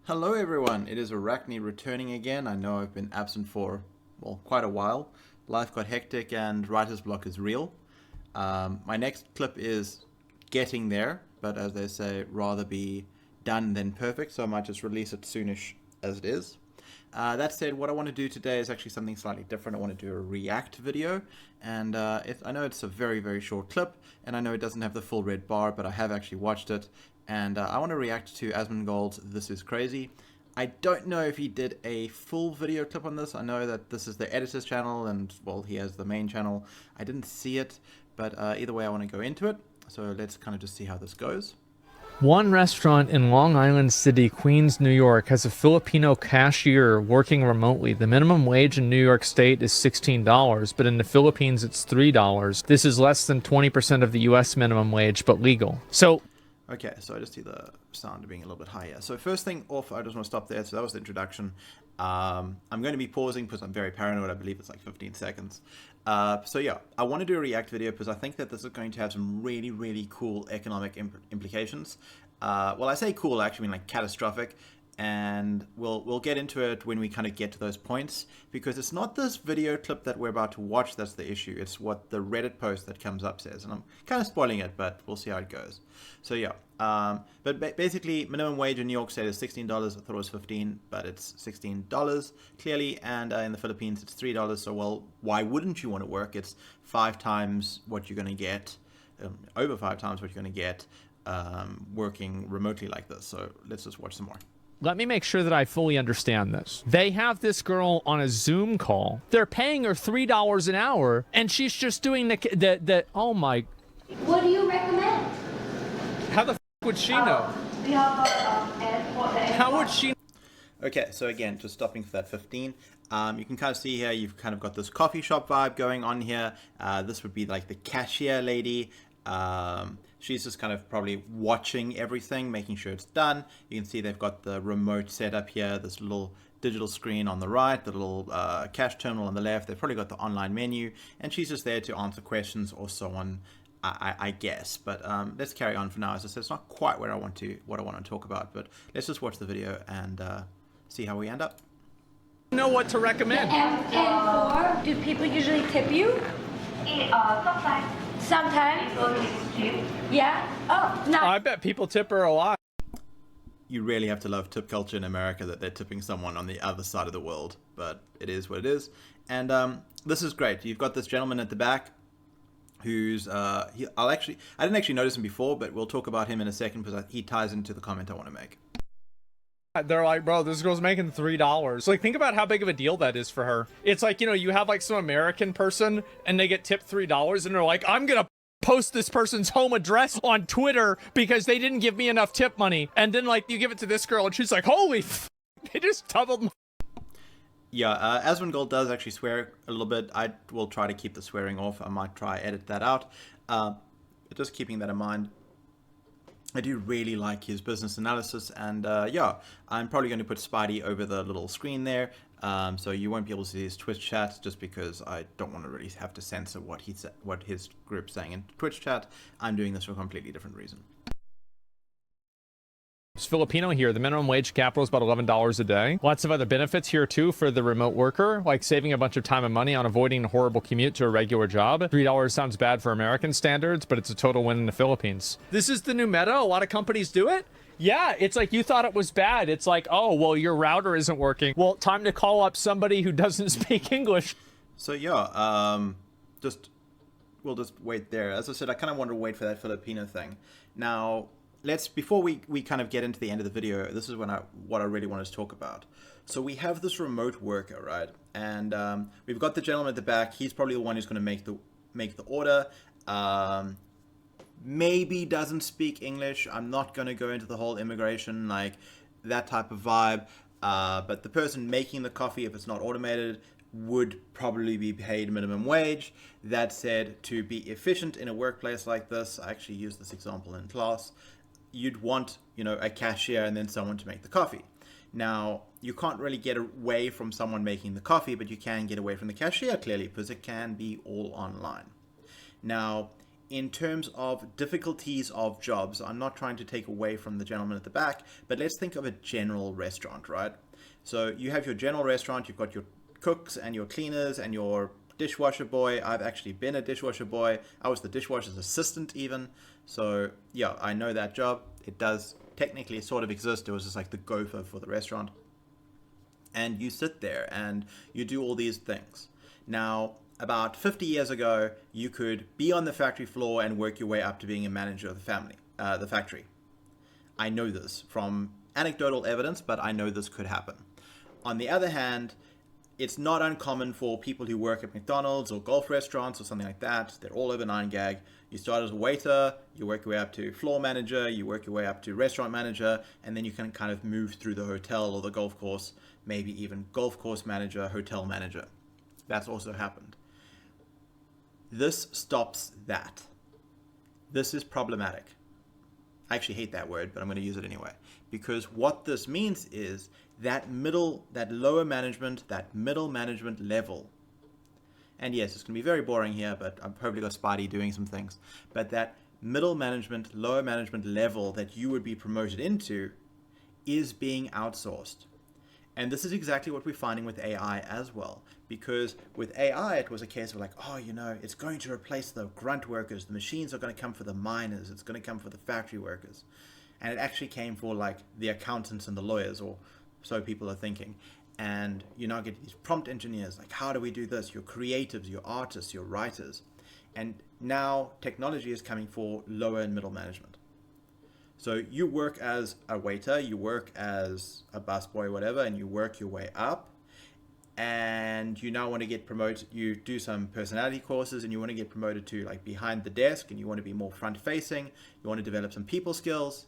Hello everyone, it is Arachne returning again. I know I've been absent for, well, quite a while. Life got hectic and writer's block is real. My next clip is getting there, but as they say, rather be done than perfect, so I might just release it soonish as it is. That said, what I want to do today is actually something slightly different. I want to do a react video, and I know it's a very, very short clip, and I know it doesn't have the full red bar, but I have actually watched it, and I want to react to Asmongold's This Is Crazy. I don't know if he did a full video clip on this. I know that this is the editor's channel, and, well, he has the main channel. I didn't see it, but either way, I want to go into it, so let's kind of just see how this goes. One restaurant in Long Island City, Queens, New York, has a Filipino cashier working remotely. The minimum wage in New York State is $16, but in the Philippines it's $3. This is less than 20% of the US minimum wage, but legal. Okay, so I just see the sound being a little bit higher. So first thing off, I just want to stop there. So that was the introduction. I'm going to be pausing because I'm very paranoid. I believe it's like 15 seconds. So yeah, I want to do a react video because I think that this is going to have some really, really cool economic implications. Well, I say cool, I actually mean like catastrophic. And we'll get into it when we kind of get to those points, because it's not this video clip that we're about to watch that's the issue. It's what the Reddit post that comes up says, and I'm kind of spoiling it, but we'll see how it goes. So yeah, but basically minimum wage in New York State is $16. I thought it was 15, but it's $16 clearly, and in the Philippines it's $3. So, well, why wouldn't you want to work? It's 5 times what you're going to get, over 5 times what you're going to get working remotely like this. So let's just watch some more. Let me make sure that I fully understand this. They have this girl on a Zoom call. They're paying her $3 an hour, and she's just doing oh my. What do you recommend? How the f would she know? How would she? Okay, so again, just stopping for that 15. You can kind of see here, you've kind of got this coffee shop vibe going on here. This would be like the cashier lady. She's just kind of probably watching everything, making sure it's done. You can see they've got the remote set up here, this little digital screen on the right, the little cash terminal on the left. They've probably got the online menu, and she's just there to answer questions or so on, I guess. But let's carry on for now. As I said, it's not quite what I want to talk about, but let's just watch the video and see how we end up. Know what to recommend. And do people usually tip you? Sometimes. Sometimes? Yeah? Oh, no. I bet people tip her a lot. You really have to love tip culture in America that they're tipping someone on the other side of the world, but it is what it is. And this is great. You've got this gentleman at the back who's I didn't actually notice him before, but we'll talk about him in a second because he ties into the comment I want to make. They're like, bro, this girl's making $3. Like, think about how big of a deal that is for her. It's like, you know, you have like some American person and they get tipped $3 and they're like, I'm gonna post this person's home address on Twitter because they didn't give me enough tip money. And then like you give it to this girl and she's like, holy f, they just doubled my. Yeah, Asmongold does actually swear a little bit. I will try to keep the swearing off. I might try edit that out. But just keeping that in mind, I do really like his business analysis, and yeah, I'm probably going to put Spidey over the little screen there, so you won't be able to see his Twitch chat, just because I don't want to really have to censor what his group's saying in Twitch chat. I'm doing this for a completely different reason. It's Filipino here. The minimum wage capital is about $11 a day. Lots of other benefits here too for the remote worker, like saving a bunch of time and money on avoiding a horrible commute to a regular job. $3 sounds bad for American standards, but it's a total win in the Philippines. This is the new meta. A lot of companies do it. Yeah, it's like you thought it was bad. It's like, oh, well, your router isn't working. Well, time to call up somebody who doesn't speak English. So yeah, we'll just wait there. As I said, I kind of want to wait for that Filipino thing. Now, before we kind of get into the end of the video, this is what I really want to talk about. So we have this remote worker, right? And we've got the gentleman at the back. He's probably the one who's going to make the order. Maybe doesn't speak English. I'm not going to go into the whole immigration, like that type of vibe. But the person making the coffee, if it's not automated, would probably be paid minimum wage. That said, to be efficient in a workplace like this, I actually used this example in class, you'd want, you know, a cashier and then someone to make the coffee. Now, you can't really get away from someone making the coffee, but you can get away from the cashier, clearly, because it can be all online. Now, in terms of difficulties of jobs, I'm not trying to take away from the gentleman at the back, but let's think of a general restaurant, right? So you have your general restaurant, you've got your cooks and your cleaners and your dishwasher boy. I've actually been a dishwasher boy. I was the dishwasher's assistant even. So yeah, I know that job. It does technically sort of exist. It was just like the gopher for the restaurant. And you sit there and you do all these things. Now, about 50 years ago, you could be on the factory floor and work your way up to being a manager of the factory. I know this from anecdotal evidence, but I know this could happen. On the other hand, it's not uncommon for people who work at McDonald's or golf restaurants or something like that. They're all over 9gag. You start as a waiter, you work your way up to floor manager, you work your way up to restaurant manager, and then you can kind of move through the hotel or the golf course, maybe even golf course manager, hotel manager. That's also happened. This stops that. This is problematic. I actually hate that word, but I'm going to use it anyway. Because what this means is that lower management, that middle management level. And yes, it's going to be very boring here, but I've probably got Spidey doing some things. But that middle management, lower management level that you would be promoted into is being outsourced. And this is exactly what we're finding with AI as well. Because with AI, it was a case of like, oh, it's going to replace the grunt workers. The machines are going to come for the miners. It's going to come for the factory workers. And it actually came for like the accountants and the lawyers, or so people are thinking. And you now get these prompt engineers, like, how do we do this? Your creatives, your artists, your writers. And now technology is coming for lower and middle management. So you work as a waiter, you work as a busboy, whatever, and you work your way up. And you now want to get promoted. You do some personality courses and you want to get promoted to like behind the desk, and you want to be more front facing. You want to develop some people skills.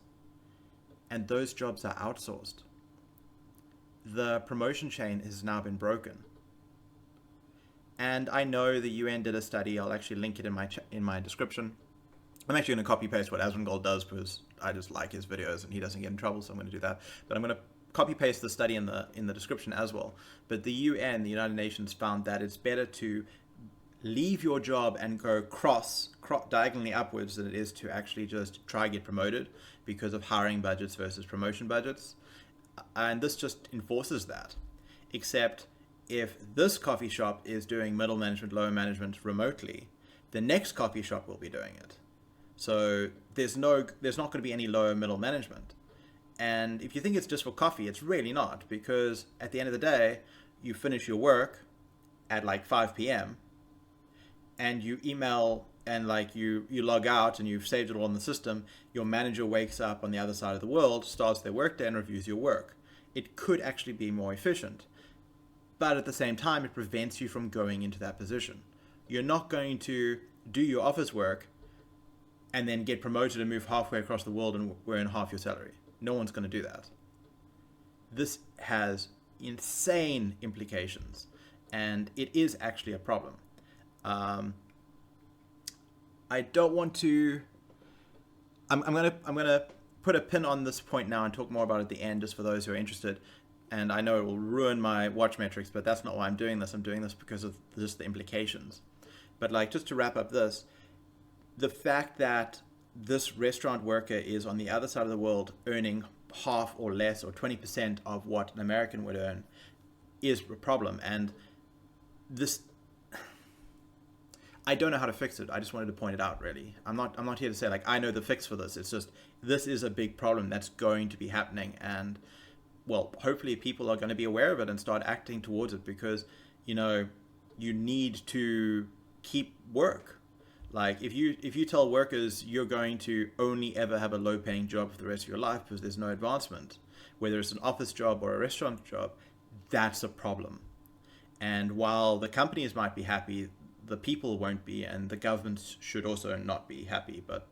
And those jobs are outsourced. The promotion chain has now been broken. And I know the UN did a study. I'll actually link it in my description. I'm actually going to copy paste what Asmongold does because I just like his videos and he doesn't get in trouble, so I'm going to do that. But I'm going to copy paste the study in the description as well. But the UN, the United Nations, found that it's better to leave your job and go diagonally upwards than it is to actually just try and get promoted because of hiring budgets versus promotion budgets. And this just enforces that. Except if this coffee shop is doing middle management, lower management remotely, the next coffee shop will be doing it. So there's not going to be any lower middle management. And if you think it's just for coffee, it's really not, because at the end of the day, you finish your work at like 5 p.m. and you email and like you log out and you've saved it all in the system. Your manager wakes up on the other side of the world, starts their workday and reviews your work. It could actually be more efficient. But at the same time, it prevents you from going into that position. You're not going to do your office work and then get promoted and move halfway across the world and earn half your salary. No one's going to do that. This has insane implications, and it is actually a problem. I don't want to. I'm gonna put a pin on this point now and talk more about it at the end, just for those who are interested. And I know it will ruin my watch metrics, but that's not why I'm doing this. I'm doing this because of just the implications. But like, just to wrap up this, the fact that this restaurant worker is on the other side of the world earning half or less or 20% of what an American would earn is a problem. And this, I don't know how to fix it. I just wanted to point it out, really. I'm not here to say like I know the fix for this. It's just, this is a big problem that's going to be happening, and well, hopefully people are going to be aware of it and start acting towards it, because you need to keep work. Like if you tell workers you're going to only ever have a low paying job for the rest of your life because there's no advancement, whether it's an office job or a restaurant job, that's a problem. And while the companies might be happy, the people won't be, and the government should also not be happy. But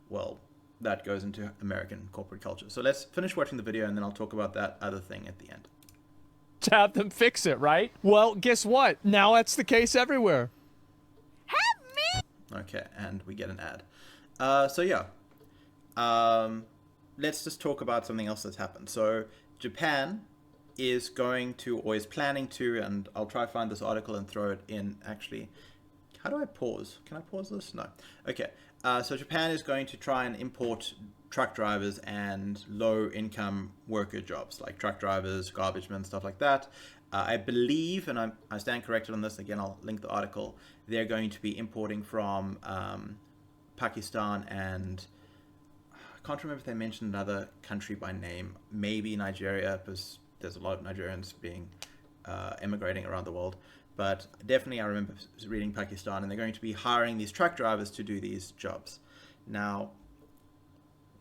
well, that goes into American corporate culture. So let's finish watching the video and then I'll talk about that other thing at the end. To have them fix it, right? Well, guess what? Now that's the case everywhere. Okay, and we get an ad. So yeah, let's just talk about something else that's happened. So Japan is going to, or is planning to, and I'll try to find this article and throw it in actually. How do I pause? Can I pause this? No. Okay. So Japan is going to try and import truck drivers and low-income worker jobs, like truck drivers, garbage men, stuff like that. I believe, and I stand corrected on this, again, I'll link the article, they're going to be importing from Pakistan and I can't remember if they mentioned another country by name, maybe Nigeria, because there's a lot of Nigerians being emigrating around the world. But definitely I remember reading Pakistan, and they're going to be hiring these truck drivers to do these jobs. Now,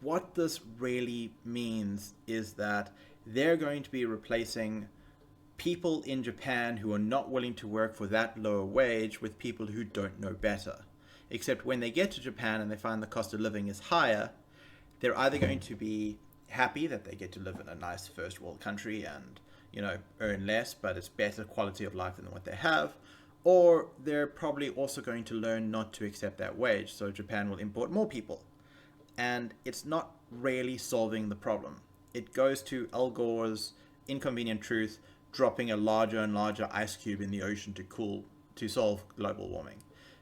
what this really means is that they're going to be replacing people in Japan who are not willing to work for that lower wage with people who don't know better. Except when they get to Japan and they find the cost of living is higher, they're either going to be happy that they get to live in a nice first world country and, you know, earn less, but it's better quality of life than what they have, or they're probably also going to learn not to accept that wage, so Japan will import more people. And it's not really solving the problem. It goes to Al Gore's inconvenient truth, dropping a larger and larger ice cube in the ocean to solve global warming.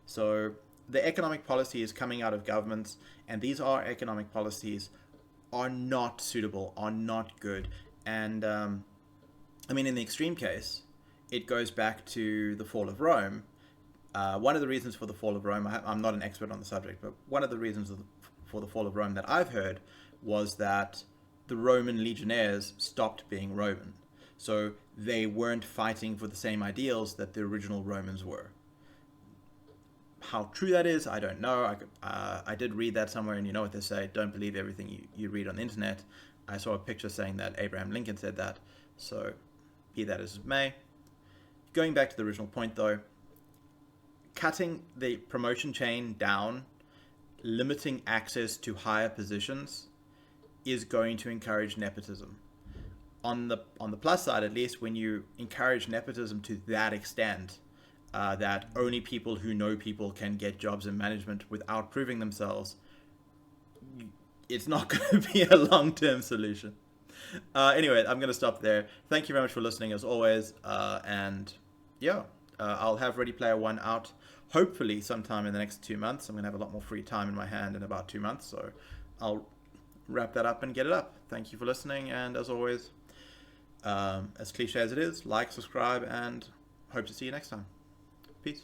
So the economic policy is coming out of governments, and these economic policies are not suitable, are not good. And I mean, in the extreme case, it goes back to the fall of Rome. One of the reasons for the fall of Rome, I'm not an expert on the subject, but one of the reasons for the fall of Rome that I've heard was that the Roman legionnaires stopped being Roman. So they weren't fighting for the same ideals that the original Romans were. How true that is, I don't know. I did read that somewhere, and you know what they say, don't believe everything you read on the internet. I saw a picture saying that Abraham Lincoln said that, so be that as it may. Going back to the original point though, cutting the promotion chain down, limiting access to higher positions is going to encourage nepotism. On the plus side, at least, when you encourage nepotism to that extent, that only people who know people can get jobs in management without proving themselves, it's not going to be a long-term solution. Anyway, I'm going to stop there. Thank you very much for listening, as always. And yeah, I'll have Ready Player One out hopefully sometime in the next 2 months. I'm going to have a lot more free time in my hand in about 2 months. So I'll wrap that up and get it up. Thank you for listening. And as always, as cliche as it is, like, subscribe, and hope to see you next time. Peace.